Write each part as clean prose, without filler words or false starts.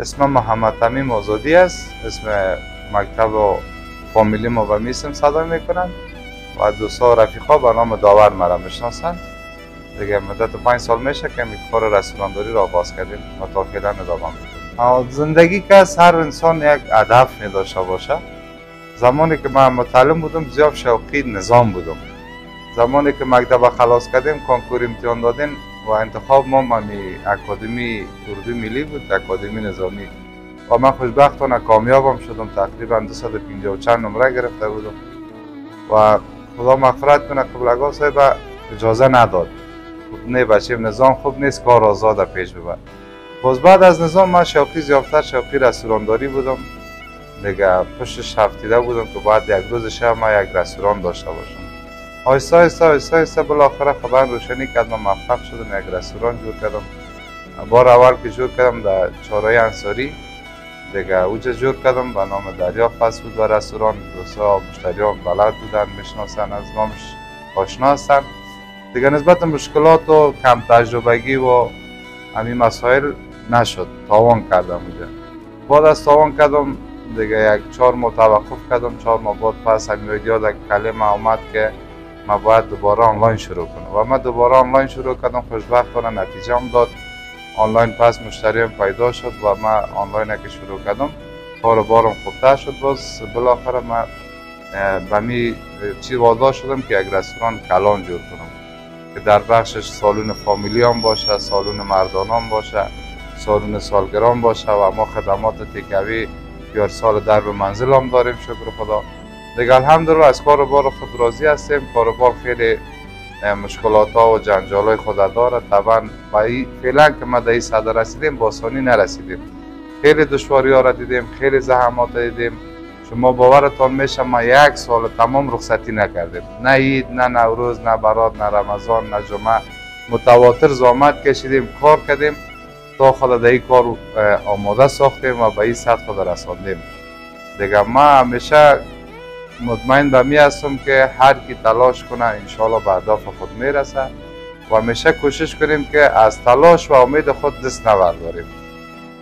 اسم محمد تمیم آزادی است. اسم مکتب و فامیلی ما به میسم صدا میکنن و دوستا و رفیقا به نام داور مرا میشناسن. دیگه مدت 5 سال میشه که می کار رستورانداری را آغاز کردیم و تا فعلا ادامه میدیم. زندگی که از هر انسان یک هدف می داشته باشه. زمانی که من متعلم بودم زیاد شوقی نظام بودم. زمانی که مکتب خلاص کردیم کنکور امتحان دادیم و انتخاب ما اکادمی اردو ملی بود، اکادمی نظامی و من خوشبختانه کامیابم شدم. تقریبا 250 چند نمره گرفته بودم و خدا مغفرت کنه قبلگاه صاحب اجازه نداد. نه بچه نظام خوب نیست، کار آزاد پیش ببر. باز بعد از نظام من شوقی زیادتر شوقی رستورانداری بودم. دیگه پشتش هفتیده بودم که بعد یک روز شب ما یک رستوران داشته باشم. آهسته بالاخره خبر روشنی کرد، من موفق شدم یک رستوران جور کردم. بار اول که جور کردم در چهارراه انصاری، دیگه اوجا جور کردم به نام دریا فست فود و رستوران. دوستا مشتریان بلد بودن، میشناسن، از نامش آشنا هستن. دیگه نسبت مشکلات و کم تجربگی و همین مسائل نشد، تاوان کردم اونجا. بعد از تاوان کردم دیگه 4 ماه توقف کردم. 4 ماه بعد پس همین یاد کلمه آمد که من باید دوباره آنلاین شروع کنم و من دوباره آنلاین شروع کردم. خوشبختانه نتیجه هم داد. آنلاین پس مشتریم پیدا شد و من آنلاین که شروع کردم کار بارم خوبتر شد. باز بالاخره من به می چی وادار شدم که یک رستوران کلان جور کنم که در بخشش سالن فامیلی هم باشه، سالن مردان هم باشه، سالن سالگرد هم باشه و ما خدمات تیکاوی سال درب منزل هم داریم. شکر خدا. دیگه الحمدلله از کار بار خود راضی هستیم. کار بار خیلی مشکلات ها و جنجال های خود داره. طبعا فعلا که ما در این سطح رسیدیم با آسانی نرسیدیم. خیلی دشواری ها را دیدیم، خیلی زحمات دیدیم. شما باورتان میشه ما 1 سال تمام رخصتی نکردیم، نه عید، نه نوروز، نه برات، نه رمضان، نه جمعه. متواتر زحمت کشیدیم، کار کردیم تا خود در این کار آماده ساختیم و به این سطح خود رساندیم. دیگه ما همیشه مطمئن به می هستم که هر کی تلاش کنه انشالله به اهداف خود میرسه و همیشه کوشش کنیم که از تلاش و امید خود دست نبرداریم.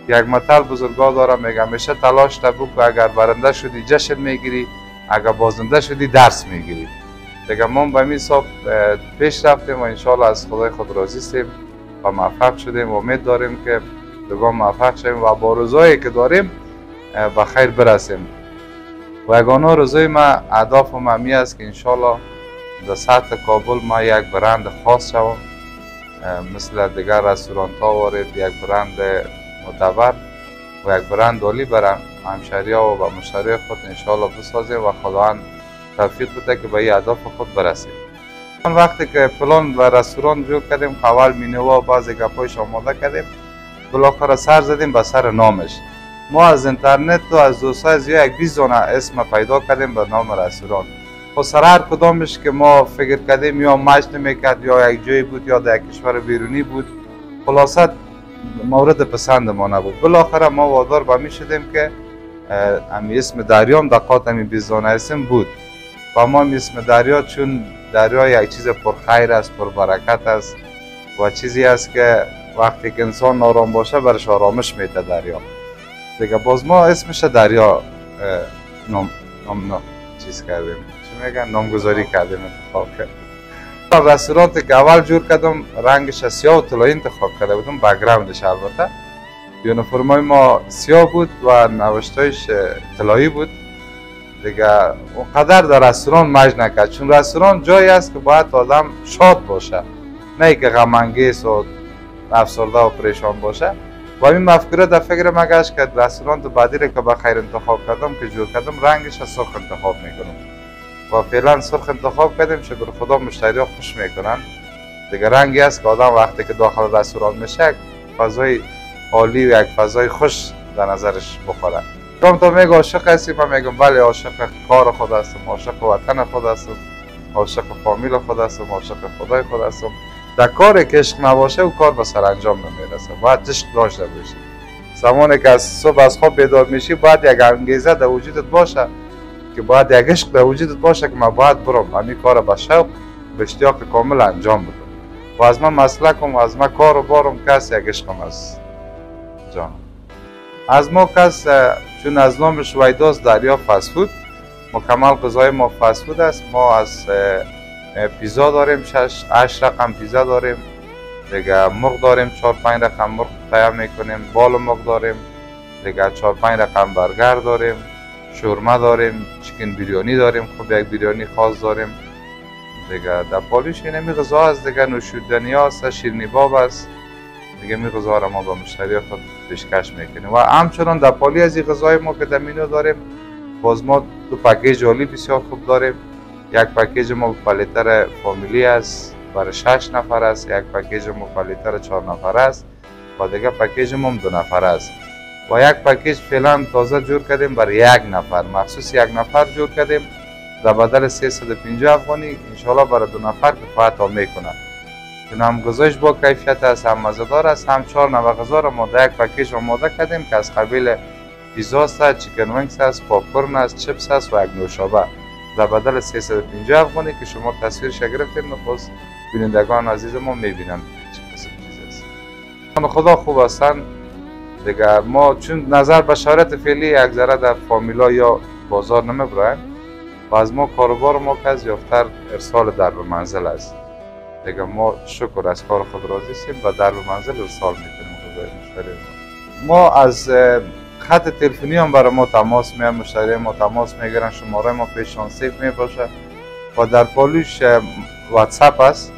یک مثل بزرگا داره میگه همیشه تلاش نبکو، اگر برنده شدی جشن میگیری، اگر بازنده شدی درس میگیری. دیگه ما به می حساب پیش رفتیم و انشالله از خدای خود راضی هستیم و موفق شدیم و امید داریم که دیگه موفق شدیم و با روزایی که داریم به خیر برسیم. و یگانه روزای ما اهداف ما می است که انشالله در سطح کابل ما یک برند خاص شوم، مثل دیگر رستوران ها وارد یک برند معتبر و یک برند عالی برم همشهری ها و مشتری خود انشالله بسازیم و خداوند توفیق بده که به این اهداف خود برسیم. وقتی که پلان و رستوران جور کردیم، اول مینو و بعضی گپایش آماده کردیم، بالاخره سر زدیم به سر نامش. ما از اینترنت و از دوستای زیاد 20 دانه اسم پیدا کردیم به نام رستوران. خب سر هر کدامش که ما فکر کردیم یا مچ نمیکرد یا یک جایی بود یا در کشور بیرونی بود، خلاصت مورد پسند ما نبود. بالاخره ما وادار به می شدیم که امی اسم دریام دقات امی 20 دانه اسم بود و ما اسم دریا چون دریا یک چیز پرخیر است، پربرکت است و چیزی است که وقتی که انسان نارام باشه برش آرامش میده دریا. دیگه باز ما اسمش دریا چیز کردیم، چی میگن، نامگذاری کردیم، انتخاب کردیم. رستورانت که اول جور کردم رنگش سیاه و طلایی انتخاب کرده بودم، بک‌گراندش البته یونیفرمای ما سیاه بود و نوشتایش طلایی بود. دیگه اونقدر در رستوران مج نکرد، چون رستوران جایی است که باید آدم شاد باشه، نه که غم انگیز و افسرده و پریشان باشه. و این مفکوره در فکر ما گشت که رستوران بعدی که به خیر انتخاب کردم که جور کردم رنگش سرخ انتخاب میکنم و فعلا سرخ انتخاب کردیم. شکر خدا مشتری ها خوش میکنن. دیگه رنگی است که آدم وقتی که داخل رستوران میشه یک فضای عالی و یک فضای خوش در نظرش بخوره. تو میگه عاشق هستی؟ من میگم بله، عاشق کار خود هستم، عاشق وطن خود هستم، عاشق فامیل خود هستم، عاشق خدای خود هستم. در کاری که عشق نباشه او کار به سرانجام نمیرسه. باید عشق داشته باشی. زمانی که از صبح از خواب بیدار میشی باید یک انگیزه در وجودت باشه که باید یک عشق در وجودت باشه که من باید برم همین کار به شوق به اشتیاق کامل انجام بدم. و از من مسلکم و از من کار و بارم کس یک عشقم است جانم. از ما کس چون از نامش ویداست دریا فست فود، مکمل غذای ما فست فود است. ما از پیزا داریم 6-8 رقم پیزا داریم، دیگه مرغ داریم 4-5 رقم مرغ تیار میکنیم، بال مرغ داریم، دیگه 4-5 رقم برگر داریم، شورما داریم، چیکن بیریانی داریم، خب یک بیریانی خاص داریم. دیگه در پالیش اینمی غذا است، دیگه نوشیدنی است، شیرینی باب است، دیگه می غذا را ما به مشتری خود پیشکش میکنیم. و همچنان در پالی از این غذای ما که در مینو داریم، باز ما دو پکیج عالی بسیار خوب داریم. یک پکیج ما پلیتر فامیلی است برای 6 نفر است، یک پکیج ما پلیتر 4 نفر است و دیگه پکیج ما 2 نفر است. و یک پکیج فعلا تازه جور کردیم برای 1 نفر، مخصوص 1 نفر جور کردیم در بدل 350 افغانی، انشالله برای 2 نفر کفایت میکنه. چون هم غذایش با کیفیت است، هم مزه‌دار است، هم 4 نوع غذا را ما در یک پکیج آماده کردیم که از قبیل پیزا است، چیکن وینگز است، پاپکورن است، چپس است و یک نوشابه در بدل 350 افغانی که شما تصویرش گرفتید. نخست بینندگان عزیز ما میبینن چه قسم چیز است. خدا خوب هستن دیگه. ما چون نظر به شرایط فعلی یک ذره در فامیلا یا بازار نمیبرایم و از ما کاروبار ما که از یافتر ارسال در به منزل است. دیگه ما شکر از کار خود راضی هستیم و در به منزل ارسال میکنیم خدای مشتری ما. از خط تلفنی هم برای ما تماس میگیرن، مشتری ما تماس میگیرن، شماره ما پیشان سیف میباشه و در پالوش واتساپ است.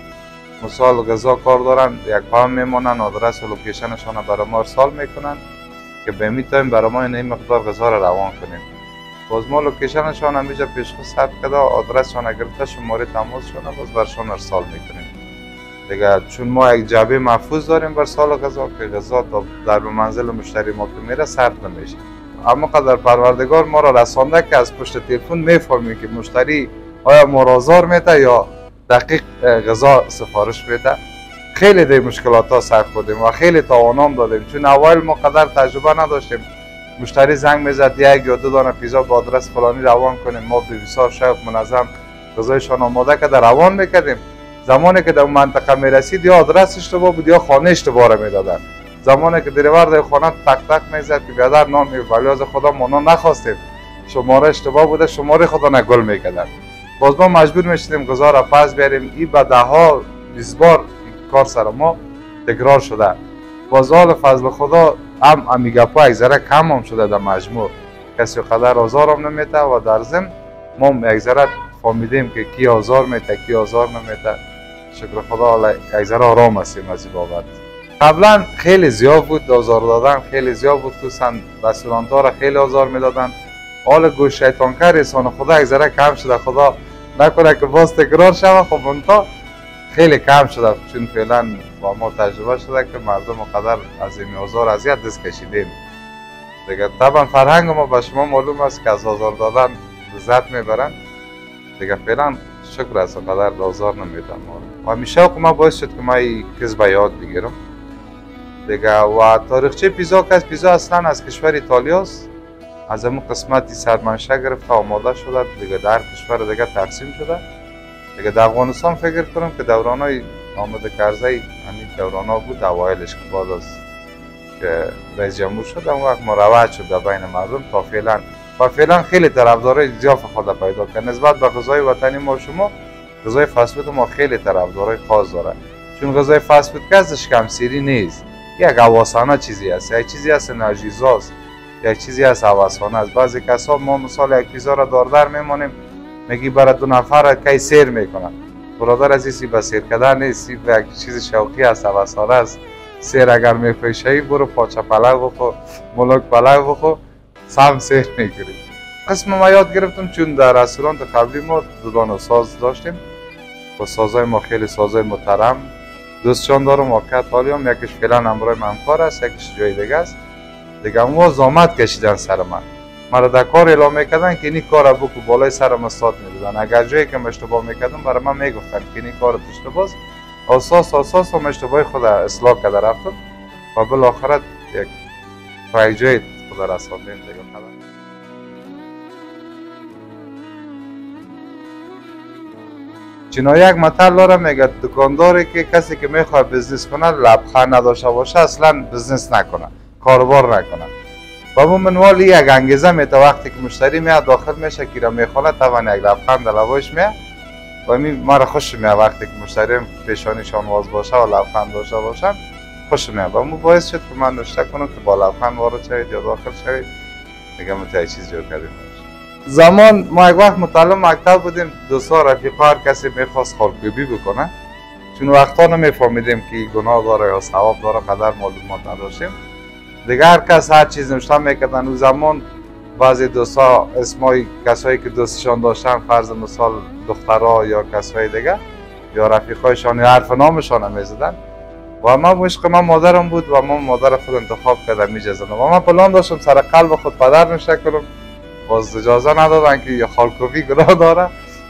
مثال غذا کار دارن، یک پیام میمونن، آدرس و لوکیشنشان برای ما ارسال میکنن که به میتونیم برای ما این مقدار غذا را روان کنیم. باز ما لوکیشنشان همیشه پیشخو ثبت کرده، آدرسشان گرفته، شماره تماسشان باز برشان ارسال میکنیم دیگه. چون ما یک جعبه محفوظ داریم بر سال غذا که غذا تا در منزل مشتری ما که میره صرف نمیشه. اما قدر پروردگار ما را رسانده که از پشت تلفن میفهمیم که مشتری آیا مرازار میده یا دقیق غذا سفارش میده. خیلی دی مشکلات ها سر خوردیم و خیلی تاوانام دادیم، چون اول ما قدر تجربه نداشتیم. مشتری زنگ میزد 1 یا 2 دانه پیزا با آدرس فلانی روان کنیم، ما به بسیار شوق منظم غذایشان آماده که در روان میکردیم. زمانی که در منطقه میرسید یا آدرس اشتباه بود یا خانه اشتباه را میدادن. زمانی که دریور در خانه تک تک میزد که بیادر نام ولی از خدا ما نخواستیم، شماره اشتباه بوده، شماره خدا نگل میکردن. باز ما مجبور میشدیم غذا را پس بیاریم. این به 10-20 بار کار سر ما تکرار شده. باز حال فضل خدا هم امیگاپا یک ذره کم هم شده در مجموع، کسی قدر آزار هم نمیده و در ضمن ما یک ذره فهمیدیم که کی آزار میده کی آزار نمیده. شکر خدا حالا یک ذره آرام هستیم از این بابت. قبلا خیلی زیاد بود آزار دادن، خیلی زیاد بود، خصوصا رستوران‌ها را خیلی آزار میدادن. حال گوش شیطانکار انسان خدا یک ذره کم شده، خدا نکنه که باز تکرار شود. خب اونتا خیلی کم شده، چون فعلا با ما تجربه شده که مردم قدر از این آزار اذیت دست کشیدیم دیگه. طبعا فرهنگ ما به شما معلوم است که از آزار دادن لذت میبرن دیگه. فعلا شکر است قدر آزار نمیدن ما. و همیشه ما باعث شد که ما این کس به یاد بگیرم دیگه. و تاریخچه پیزا که از پیزا اصلا از کشور ایتالیا است، از همون قسمتی سرمنشه گرفته آماده شده دیگه، در کشور دیگه تقسیم شده دیگه. در افغانستان فکر کنم که دورانای محمد کرزی همین دورانا بود اوایلش که بعد از که رئیس جمهور شد اون وقت مروج شد در بین مردم تا فعلا. و فعلا خیلی طرفدارای زیاد خود پیدا کرد نسبت به غذای وطنی ما. شما غذای فست فود ما خیلی طرفدارای خاص داره، چون غذای فست فود که ازش کمسیری نیست، یک هواسانه چیزی است، یک چیزی است انرژیزاست، یک چیزی است هواسانه است. بعضی کسا ما مثلا یک پیزا را داردر میمونیم میگی برای 2 نفر کی سیر میکنن. برادر عزیزی به سیر کردن نیست، یک چیز شوقی است، هواسانه است. سیر اگر میفروشی برو پاچه پلو بخور، ملوک پلو بخور، سم سیر میگیری. قسم ما یاد گرفتم چون در رستوران قبلی ما 2 دانه ساز داشتیم و سازای ما خیلی سازای محترم دوستشان دارم واقعا حالیم. یکیش فعلا همراه من کار است، یکیش جای دیگه است دیگه. اون زحمت کشیدن سر من، مرا در کار اعلام میکردن که این کار بکو، بالای سرم استاد میدادن. اگر جایی که اشتباه میکردم برای من میگفتن که این کار اشتباه است. اساس هم اشتباه خود اصلاح کرده رفتم و بالاخره یک تا یک جای خدا رساندیم دیگه. چنا یک مطلب دارم میگه دکانداری که کسی که میخواد بزنس کنه لبخند نداشته باشه اصلا بزنس نکنه، کاروبار نکنه. و اون منوال یک انگیزه میته وقتی که مشتری میاد داخل میشه که را میخونه طبعا یک لبخند در لبایش میاد و مرا خوش میاد وقتی که مشتری پیشانیشان واز باشه و لبخند داشته باشن خوش میاد و اون باعث شد که من نوشته کنم که با لبخند وارد شوید یا داخل شوید دیگه متوجه چیز جور کردیم. زمان ما یک وقت متعلم مکتب بودیم، دوستا رفیقا هر کسی میخواست خالکوبی بکنه چون وقتا نمیفهمیدیم که گناه داره یا ثواب داره قدر معلومات نداشتیم دیگه هر کس هر چیز نوشته میکردن. اون زمان بعضی دوستا اسمای کسایی که دوستشان داشتن فرض مثال دخترها یا کسای دیگه یا رفیقایشان یا حرف نامشان میزدن و من عشق من مادرم بود و من مادر خود انتخاب کردم میجزدم و من پلان داشتم سر قلب خود پدر نوشته کنم باز اجازه ندادن که یا خالکوبی گناه داره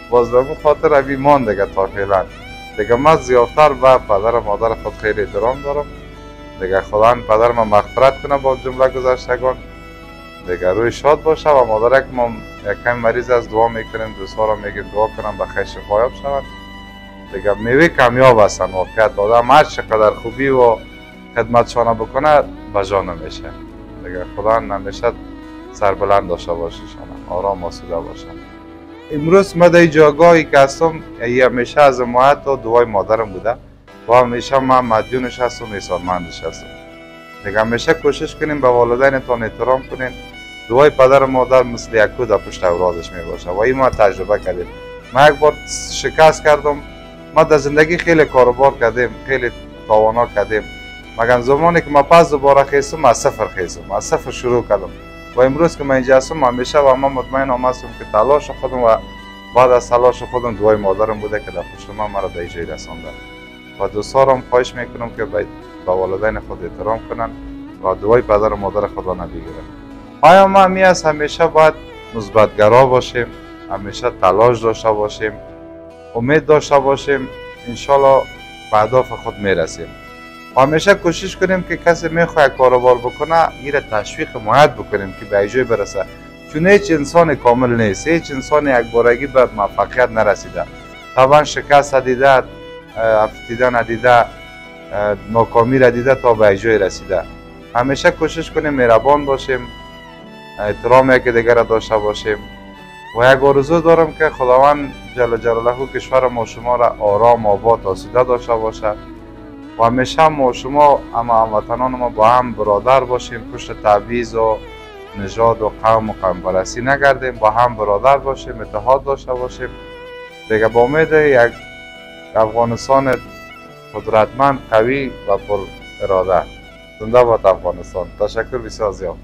باز به اون خاطر ابی مان دیگه تا فعلا دیگه من زیادتر به پدر مادر خود خیلی احترام دارم دیگه خدا پدر من مغفرت کنه با جمله گذشتگان دیگه روی شاد باشه و مادر که ما یکم مریض از دعا میکنیم دوستا را میگیم دعا کنم به خیر شفایاب شود دیگه میوه کامیاب هستن واقعیت آدم هر چقدر خوبی و خدمتشان بکنه بجا نمیشه دیگه خدا همیشه سربلند داشته باشه آرام آسوده باشه. امروز من در جاگاهی که هستم همیشه از حمایت و دعای مادرم بوده و همیشه من مدیونش هستم احسانمندش هستم دیگه همیشه کوشش کنیم به والدینتان احترام کنین دعای پدر و مادر مثل یک کود پشت اورادش می باشه و این ما تجربه کردیم. من یک بار شکست کردم ما در زندگی خیلی کاروبار کردیم خیلی تاوانا کردیم مگر زمانی که ما پس دوباره خیستم از صفر شروع کردم و امروز که من اینجا هستم همیشه و من مطمئن هستم که تلاش خودم و بعد از تلاش خودم دعای مادرم بوده که در پشت من مرا به اینجا رسانده و دوستا را خواهش میکنم که به والدین خود احترام کنن و دعای پدر و مادر خود را نبگیرن. آیا ما همیشه باید مثبت‌گرا باشیم، همیشه تلاش داشته باشیم، امید داشته باشیم، انشالله به اهداف خود میرسیم و همیشه کوشش کنیم که کسی میخواد کاروبار بکنه ایره تشویق حمایت بکنیم که به جای برسه چون هیچ انسان کامل نیست، هیچ انسان یک بارگی به موفقیت نرسیده طبعا شکست دیده افتیدن دیده ناکامی را دیده تا به جای رسیده. همیشه کوشش کنیم مهربان باشیم احترام یکی دیگر را داشته باشیم و یک آرزو دارم که خداوند جل جلاله کشور ما شما را آرام آباد آسوده داشته باشد و همیشه ما شما هموطنان ما با هم برادر باشیم پشت تبعیض و نژاد و قوم و قوم پرستی نگردیم با هم برادر باشیم اتحاد داشته باشیم دیگه با امید یک افغانستان قدرتمند قوی و پر اراده. زنده باد افغانستان. تشکر بسیار زیاد.